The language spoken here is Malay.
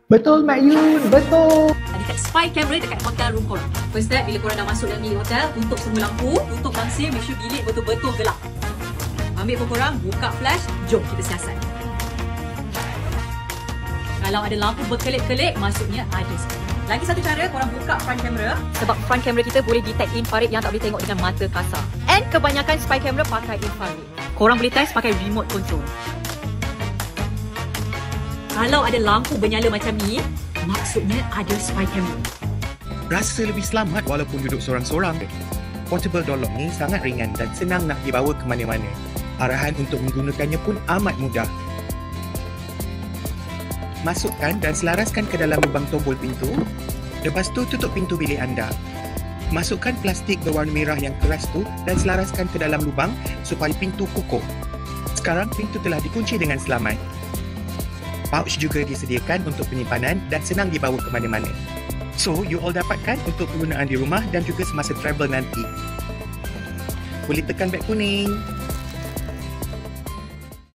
Betul Mak Yun, betul. Dekat spy camera dekat hotel room korang. First step, bila korang dah masuk dalam bilik hotel, tutup semua lampu, tutup langsir, make sure bilik betul-betul gelap. Ambil pun korang, buka flash, jom kita siasat. Kalau ada lampu berkelip-kelip, maksudnya ada spy. Lagi satu cara, korang buka front camera. Sebab front camera kita boleh detect infrared yang tak boleh tengok dengan mata kasar. And kebanyakan spy camera pakai infrared. Korang boleh test pakai remote control. Kalau ada lampu bernyala macam ni, maksudnya ada spy camera. Rasa lebih selamat walaupun duduk sorang-sorang. Portable door lock ni sangat ringan dan senang nak dibawa ke mana-mana. Arahan untuk menggunakannya pun amat mudah. Masukkan dan selaraskan ke dalam lubang tombol pintu. Lepas tu tutup pintu bilik anda. Masukkan plastik berwarna merah yang keras tu dan selaraskan ke dalam lubang supaya pintu kukuh. Sekarang pintu telah dikunci dengan selamat. Pouch juga disediakan untuk penyimpanan dan senang dibawa ke mana-mana. So, you all dapatkan untuk kegunaan di rumah dan juga semasa travel nanti. Boleh tekan beg kuning.